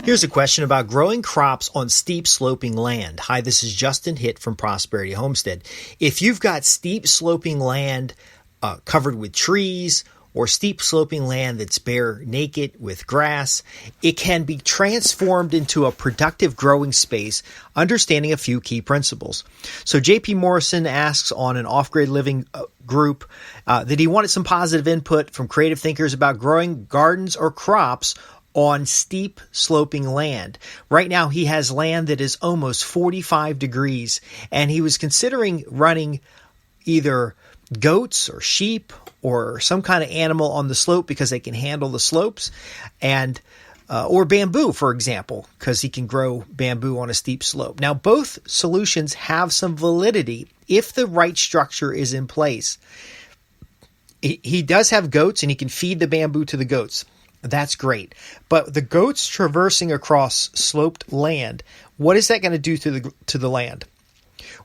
Here's a question about growing crops on steep sloping land. Hi, this is Justin Hitt from Prosperity Homestead. If you've got steep sloping land covered with trees or steep sloping land that's bare naked with grass, it can be transformed into a productive growing space, understanding a few key principles. So J.P. Morrison asks on an off-grid living group that he wanted some positive input from creative thinkers about growing gardens or crops on steep sloping land. Right now he has land that is almost 45 degrees, and he was considering running either goats or sheep or some kind of animal on the slope because they can handle the slopes, and or bamboo, for example, because he can grow bamboo on a steep slope. Now, both solutions have some validity if the right structure is in place. He does have goats, and he can feed the bamboo to the goats. That's great. But the goats traversing across sloped land, what is that going to do to the land?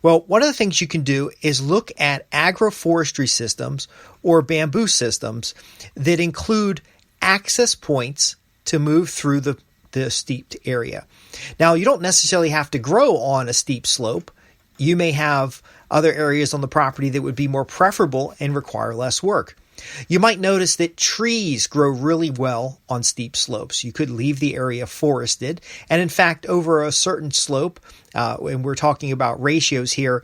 Well, one of the things you can do is look at agroforestry systems or bamboo systems that include access points to move through the steeped area. Now, you don't necessarily have to grow on a steep slope. You may have other areas on the property that would be more preferable and require less work. You might notice that trees grow really well on steep slopes. You could leave the area forested. And in fact, over a certain slope, and we're talking about ratios here,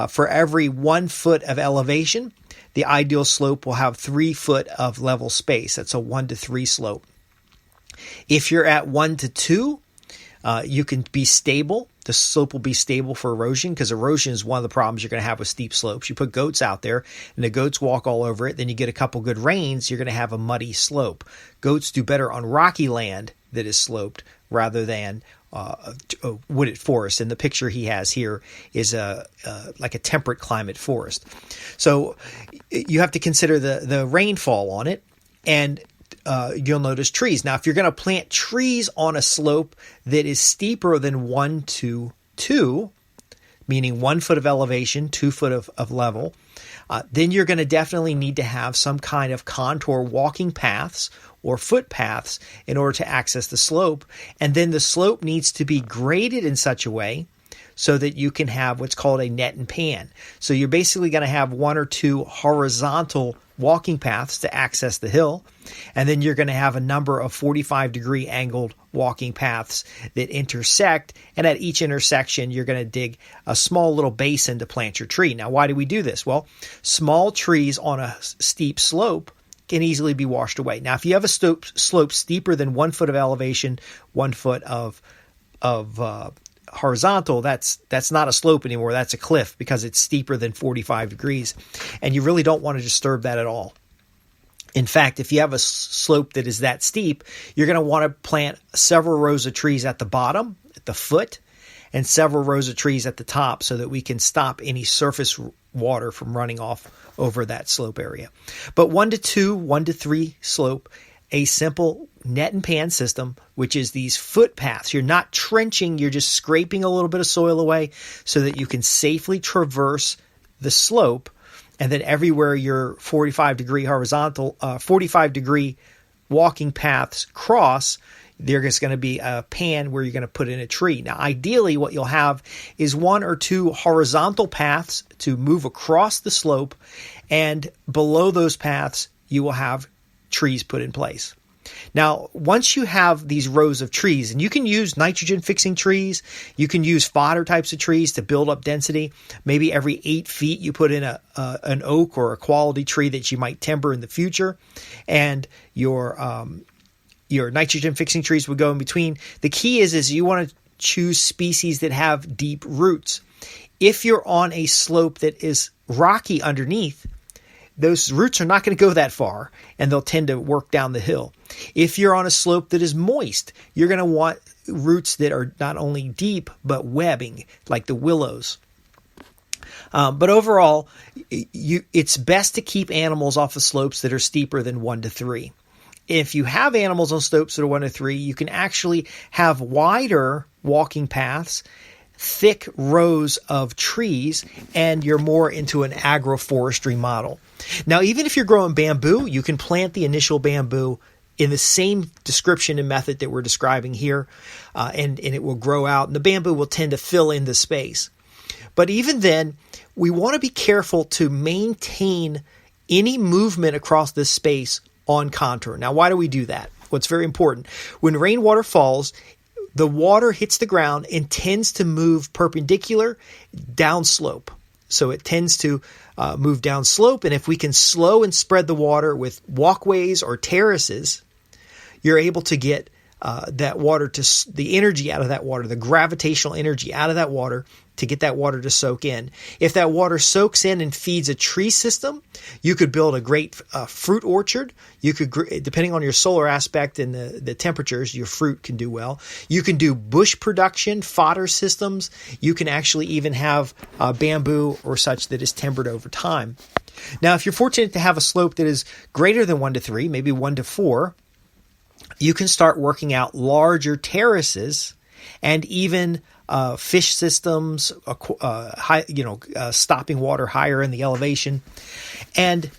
for every 1 foot of elevation, the ideal slope will have 3 foot of level space. That's a 1-to-3 slope. If you're at 1-to-2, you can be stable. The slope will be stable for erosion, because erosion is one of the problems you're going to have with steep slopes. You put goats out there and the goats walk all over it. Then you get a couple good rains, you're going to have a muddy slope. Goats do better on rocky land that is sloped rather than a wooded forest. And the picture he has here is like a temperate climate forest. So you have to consider the rainfall on it, and you'll notice trees. Now, if you're going to plant trees on a slope that is steeper than 1-to-2, meaning 1 foot of elevation, 2 foot of level, then you're going to definitely need to have some kind of contour walking paths or footpaths in order to access the slope. And then the slope needs to be graded in such a way so that you can have what's called a net and pan. So you're basically going to have 1 or 2 horizontal walking paths to access the hill, and then you're going to have a number of 45-degree angled walking paths that intersect, and at each intersection you're going to dig a small little basin to plant your tree. Now, why do we do this? Well, small trees on a steep slope can easily be washed away. Now, if you have a slope steeper than 1 foot of elevation, 1 foot of horizontal, that's not a slope anymore. That's a cliff, because it's steeper than 45 degrees, and you really don't want to disturb that at all. In fact, if you have a slope that is that steep, you're going to want to plant several rows of trees at the bottom, at the foot, and several rows of trees at the top, so that we can stop any surface water from running off over that slope area. But 1-to-2, 1-to-3 slope, a simple net and pan system, which is these footpaths. You're not trenching, you're just scraping a little bit of soil away so that you can safely traverse the slope. And then everywhere your 45-degree horizontal, 45-degree walking paths cross, there's going to be a pan where you're going to put in a tree. Now, ideally, what you'll have is 1 or 2 horizontal paths to move across the slope, and below those paths, you will have trees put in place. Now, once you have these rows of trees, and you can use nitrogen-fixing trees, you can use fodder types of trees to build up density. Maybe every 8 feet you put in an oak or a quality tree that you might timber in the future, and your nitrogen-fixing trees would go in between. The key is you want to choose species that have deep roots. If you're on a slope that is rocky underneath, those roots are not going to go that far, and they'll tend to work down the hill. If you're on a slope that is moist, you're going to want roots that are not only deep, but webbing, like the willows. But overall, it's best to keep animals off of slopes that are steeper than 1-to-3. If you have animals on slopes that are 1-to-3, you can actually have wider walking paths, thick rows of trees, and you're more into an agroforestry model. Now, even if you're growing bamboo, you can plant the initial bamboo in the same description and method that we're describing here, and it will grow out, and the bamboo will tend to fill in the space. But even then, we want to be careful to maintain any movement across this space on contour. Now, why do we do that? Well, it's very important. When rainwater falls, the water hits the ground and tends to move perpendicular downslope. So it tends to move downslope, and if we can slow and spread the water with walkways or terraces, you're able to get that water to the energy out of that water, the gravitational energy out of that water to get that water to soak in. If that water soaks in and feeds a tree system, you could build a great fruit orchard. You could, depending on your solar aspect and the temperatures, your fruit can do well. You can do bush production, fodder systems. You can actually even have bamboo or such that is timbered over time. Now, if you're fortunate to have a slope that is greater than 1 to 3, maybe 1 to 4, you can start working out larger terraces and even fish systems, stopping water higher in the elevation. And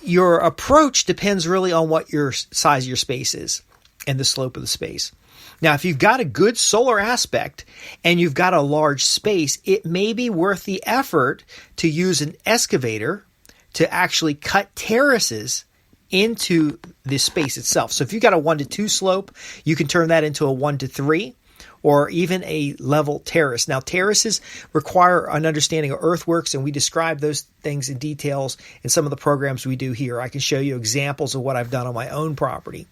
your approach depends really on what your size of your space is and the slope of the space. Now, if you've got a good solar aspect and you've got a large space, it may be worth the effort to use an excavator to actually cut terraces into the space itself. So if you've got a 1 to 2 slope, you can turn that into a 1 to 3. Or even a level terrace. Now, terraces require an understanding of earthworks, and we describe those things in details in some of the programs we do here. I can show you examples of what I've done on my own property.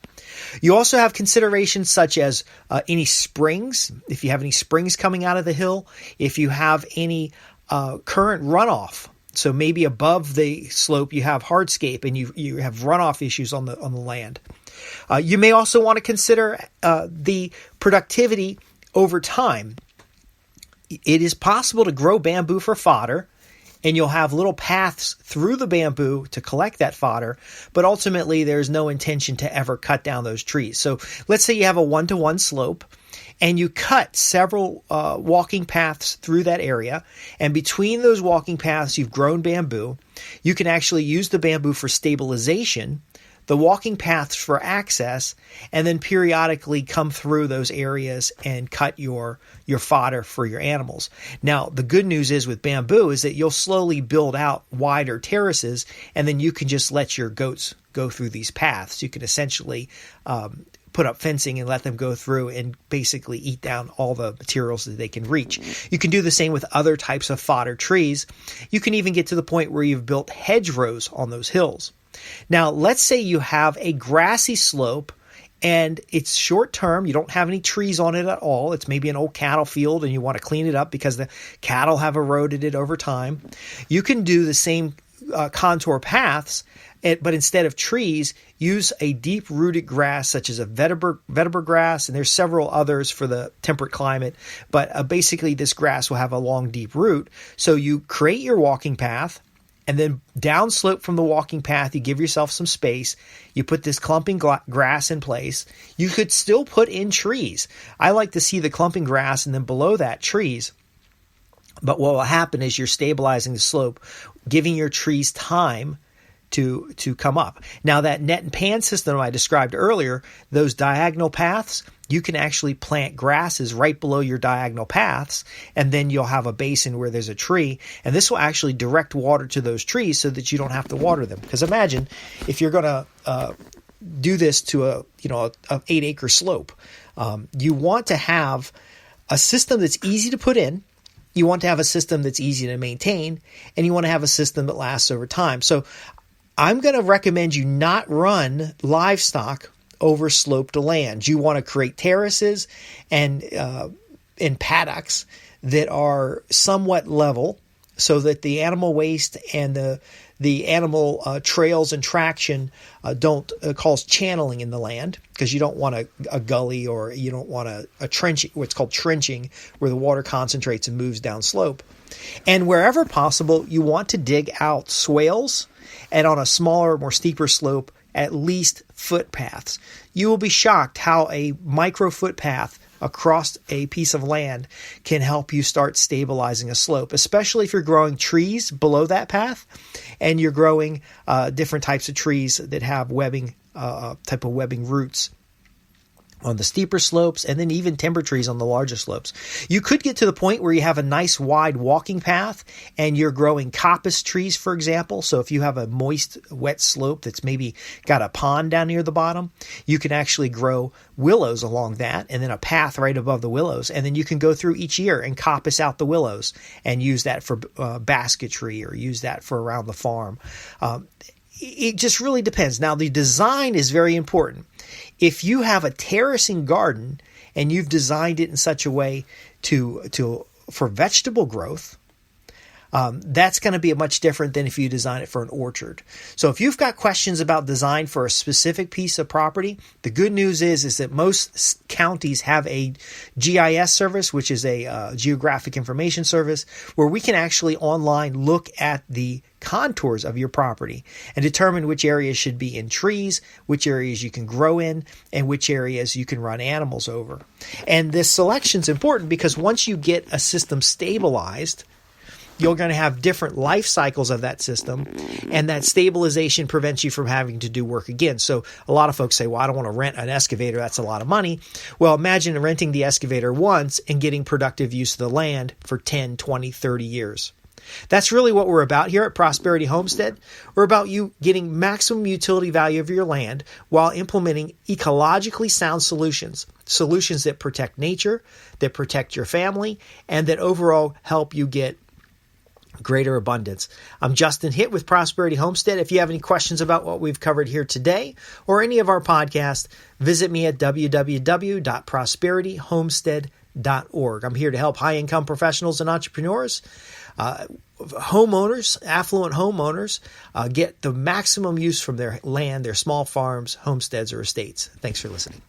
You also have considerations such as any springs, if you have any springs coming out of the hill, if you have any current runoff. So maybe above the slope you have hardscape and you have runoff issues on the land. You may also want to consider the productivity over time. It is possible to grow bamboo for fodder, and you'll have little paths through the bamboo to collect that fodder, but ultimately there's no intention to ever cut down those trees. So let's say you have a 1 to 1 slope, and you cut several walking paths through that area, and between those walking paths you've grown bamboo. You can actually use the bamboo for stabilization, the walking paths for access, and then periodically come through those areas and cut your fodder for your animals. Now, the good news is with bamboo is that you'll slowly build out wider terraces, and then you can just let your goats go through these paths. You can essentially put up fencing and let them go through and basically eat down all the materials that they can reach. You can do the same with other types of fodder trees. You can even get to the point where you've built hedgerows on those hills. Now, let's say you have a grassy slope and it's short term. You don't have any trees on it at all. It's maybe an old cattle field and you want to clean it up because the cattle have eroded it over time. You can do the same contour paths, but instead of trees, use a deep-rooted grass such as a vetiver grass, and there's several others for the temperate climate. But basically, this grass will have a long, deep root. So you create your walking path, and then downslope from the walking path, you give yourself some space. You put this clumping grass in place. You could still put in trees. I like to see the clumping grass and then below that trees. But what will happen is you're stabilizing the slope, giving your trees time to come up. Now, that net and pan system I described earlier, those diagonal paths, you can actually plant grasses right below your diagonal paths, and then you'll have a basin where there's a tree, and this will actually direct water to those trees so that you don't have to water them. Because imagine if you're going to do this to a 8-acre slope, you want to have a system that's easy to put in. You want to have a system that's easy to maintain, and you want to have a system that lasts over time. So I'm going to recommend you not run livestock over sloped land. You want to create terraces and paddocks that are somewhat level so that the animal waste and the animal trails and traction don't cause channeling in the land, because you don't want a gully, or you don't want a trench, what's called trenching, where the water concentrates and moves down slope. And wherever possible, you want to dig out swales, and on a smaller, more steeper slope, at least footpaths. You will be shocked how a micro footpath across a piece of land can help you start stabilizing a slope, especially if you're growing trees below that path and you're growing different types of trees that have webbing type of webbing roots on the steeper slopes, and then even timber trees on the larger slopes. You could get to the point where you have a nice wide walking path and you're growing coppice trees, for example. So if you have a moist, wet slope that's maybe got a pond down near the bottom, you can actually grow willows along that, and then a path right above the willows. And then you can go through each year and coppice out the willows and use that for basketry, or use that for around the farm. It just really depends. Now, the design is very important. If you have a terracing garden and you've designed it in such a way for vegetable growth, that's going to be much different than if you design it for an orchard. So if you've got questions about design for a specific piece of property, the good news is that most counties have a GIS service, which is a geographic information service, where we can actually online look at the contours of your property and determine which areas should be in trees, which areas you can grow in, and which areas you can run animals over. And this selection is important because once you get a system stabilized, you're going to have different life cycles of that system, and that stabilization prevents you from having to do work again. So a lot of folks say, well, I don't want to rent an excavator. That's a lot of money. Well, imagine renting the excavator once and getting productive use of the land for 10, 20, 30 years. That's really what we're about here at Prosperity Homestead. We're about you getting maximum utility value of your land while implementing ecologically sound solutions that protect nature, that protect your family, and that overall help you get greater abundance. I'm Justin Hitt with Prosperity Homestead. If you have any questions about what we've covered here today or any of our podcasts, visit me at www.prosperityhomestead.org. I'm here to help high-income professionals and entrepreneurs, homeowners, affluent homeowners, get the maximum use from their land, their small farms, homesteads, or estates. Thanks for listening.